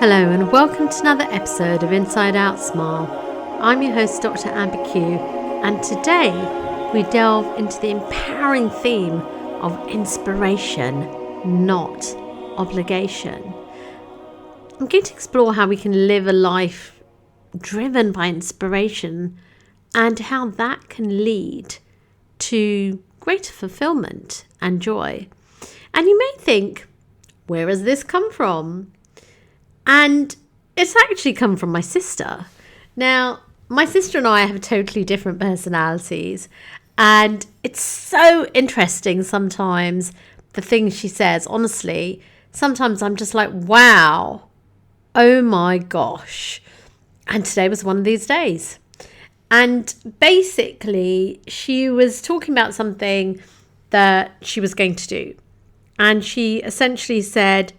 Hello and welcome to another episode of Inside Out Smile. I'm your host, Dr. Amber Q, and today we delve into the empowering theme of inspiration, not obligation. I'm going to explore how we can live a life driven by inspiration and how that can lead to greater fulfillment and joy. And you may think, where has this come from? And it's actually come from my sister. Now, my sister and I have totally different personalities. And it's so interesting sometimes, the things she says. Honestly, sometimes I'm just like, wow, oh my gosh. And today was one of these days. And basically, she was talking about something that she was going to do. And she essentially said,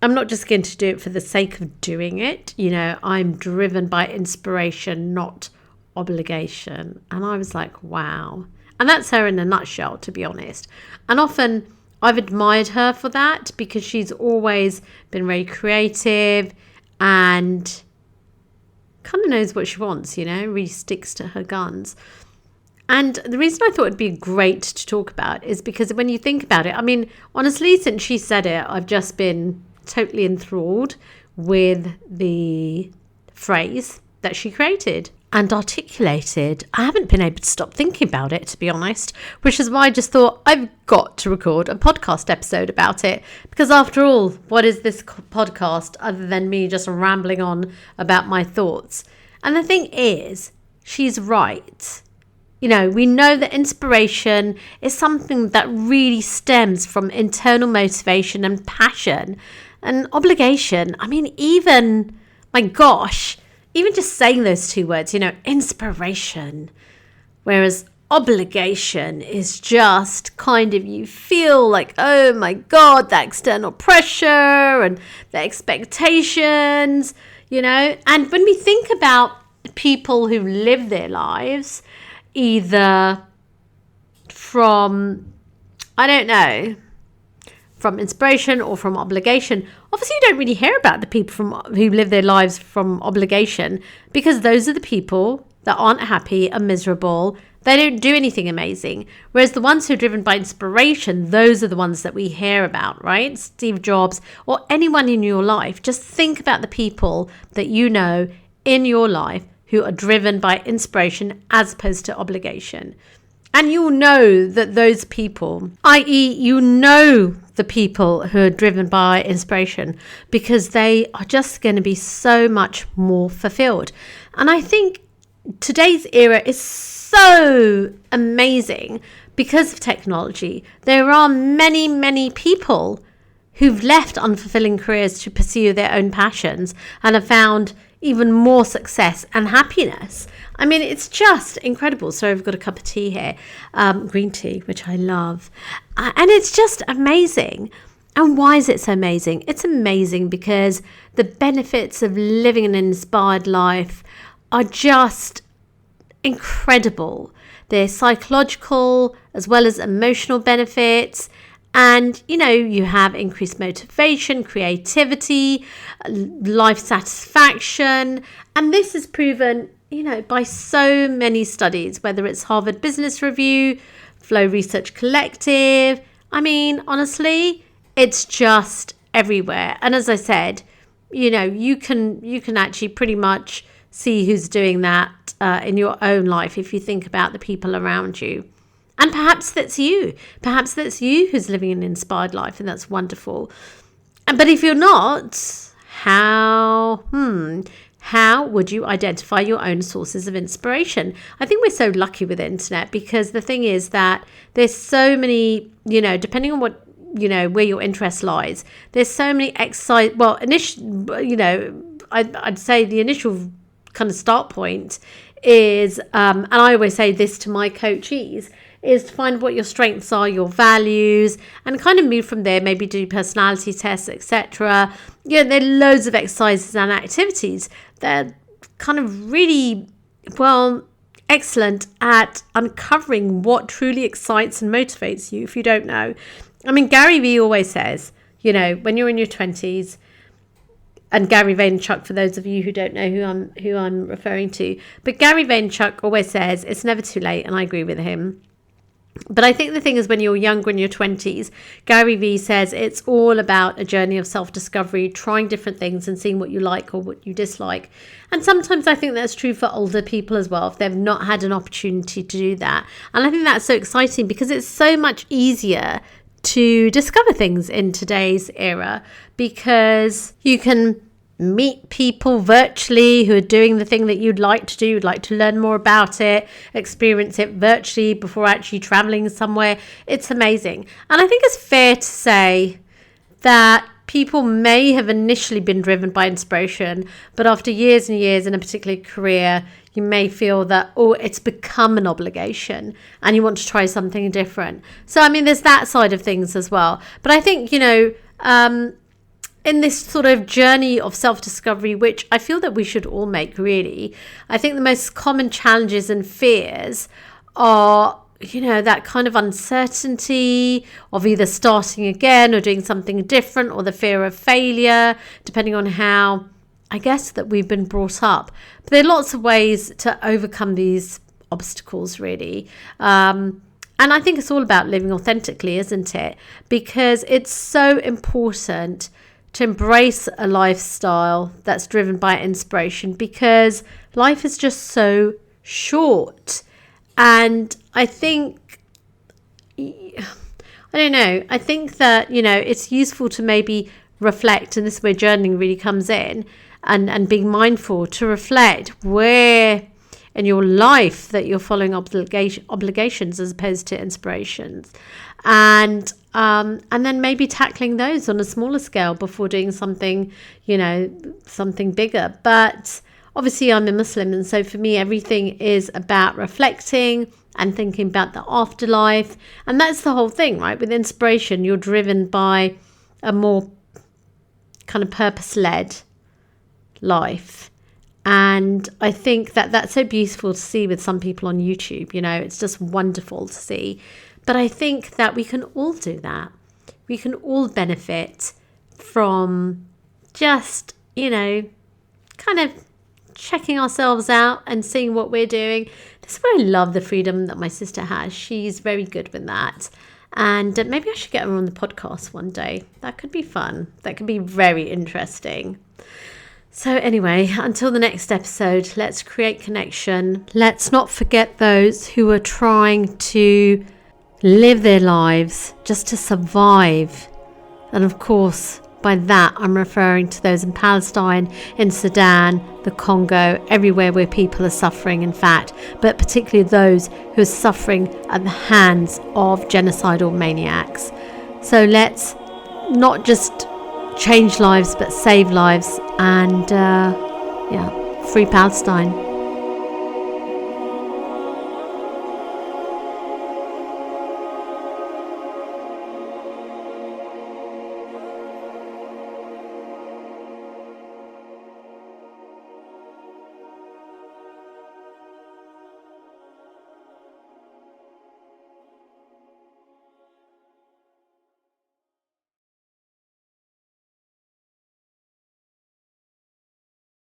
I'm not just going to do it for the sake of doing it. You know, I'm driven by inspiration, not obligation. And I was like, wow. And that's her in a nutshell, to be honest. And often I've admired her for that because she's always been very creative and kind of knows what she wants, you know, really sticks to her guns. And the reason I thought it'd be great to talk about is because when you think about it, I mean, honestly, since she said it, I've just been totally enthralled with the phrase that she created and articulated. I haven't been able to stop thinking about it, to be honest, which is why I just thought I've got to record a podcast episode about it. Because after all, what is this podcast other than me just rambling on about my thoughts? And the thing is, she's right. You know, we know that inspiration is something that really stems from internal motivation and passion. And obligation, I mean, even, my gosh, even just saying those two words, you know, inspiration, whereas obligation is just kind of, you feel like, oh my God, that external pressure and the expectations, you know. And when we think about people who live their lives, either from, I don't know, from inspiration or from obligation. Obviously, you don't really hear about the people who live their lives from obligation because those are the people that aren't happy and miserable. They don't do anything amazing. Whereas the ones who are driven by inspiration, those are the ones that we hear about, right? Steve Jobs or anyone in your life. Just think about the people that you know in your life who are driven by inspiration as opposed to obligation. And you'll know that those people, i.e. you know the people who are driven by inspiration because they are just going to be so much more fulfilled. And I think today's era is so amazing because of technology. There are many, many people who've left unfulfilling careers to pursue their own passions and have found even more success and happiness. I mean, it's just incredible. So I've got a cup of tea here, green tea, which I love. And it's just amazing. And why is it so amazing? It's amazing because the benefits of living an inspired life are just incredible. They're psychological as well as emotional benefits. And, you know, you have increased motivation, creativity, life satisfaction. And this is proven, you know, by so many studies, whether it's Harvard Business Review, Flow Research Collective. I mean, honestly, it's just everywhere. And as I said, you know, you can actually pretty much see who's doing that in your own life if you think about the people around you. And perhaps that's you. Perhaps that's you who's living an inspired life, and that's wonderful. But if you're not, how would you identify your own sources of inspiration? I think we're so lucky with the internet because the thing is that there's so many, you know, depending on what, you know, where your interest lies, there's so many I'd say the initial kind of start point is, and I always say this to my coachees, is to find what your strengths are, your values, and kind of move from there, maybe do personality tests, etc. You know, there are loads of exercises and activities that are kind of really, well, excellent at uncovering what truly excites and motivates you if you don't know. I mean, Gary Vee always says, you know, when you're in your 20s, and Gary Vaynerchuk, for those of you who don't know who I'm referring to. But Gary Vaynerchuk always says it's never too late, and I agree with him. But I think the thing is, when you're younger, in your 20s, Gary Vee says it's all about a journey of self-discovery, trying different things and seeing what you like or what you dislike. And sometimes I think that's true for older people as well, if they've not had an opportunity to do that. And I think that's so exciting because it's so much easier to discover things in today's era, because you can meet people virtually who are doing the thing that you'd like to do. You'd like to learn more about it, experience it virtually before actually traveling somewhere. It's amazing. And I think it's fair to say that people may have initially been driven by inspiration, but after years and years in a particular career, you may feel that, it's become an obligation and you want to try something different. So, I mean, there's that side of things as well. But I think, in this sort of journey of self-discovery, which I feel that we should all make, really, I think the most common challenges and fears are, that kind of uncertainty of either starting again or doing something different, or the fear of failure, depending on how, I guess, that we've been brought up. But there are lots of ways to overcome these obstacles, really. And I think it's all about living authentically, isn't it? Because it's so important to embrace a lifestyle that's driven by inspiration, because life is just so short. And I think, I think that, it's useful to maybe reflect, and this is where journaling really comes in, and being mindful to reflect where in your life that you're following obligations as opposed to inspirations. And then maybe tackling those on a smaller scale before doing something, something bigger. But obviously I'm a Muslim, and so for me, everything is about reflecting and thinking about the afterlife. And that's the whole thing, right? With inspiration, you're driven by a more kind of purpose-led life. And I think that that's so beautiful to see with some people on YouTube. It's just wonderful to see. But I think that we can all do that. We can all benefit from just, kind of checking ourselves out and seeing what we're doing. This is where I love the freedom that my sister has. She's very good with that. And maybe I should get her on the podcast one day. That could be fun. That could be very interesting. So anyway, until the next episode, let's create connection. Let's not forget those who are trying to live their lives just to survive. And of course, by that, I'm referring to those in Palestine, in Sudan, the Congo, everywhere where people are suffering, in fact, but particularly those who are suffering at the hands of genocidal maniacs. So let's not just change lives, but save lives, and free Palestine.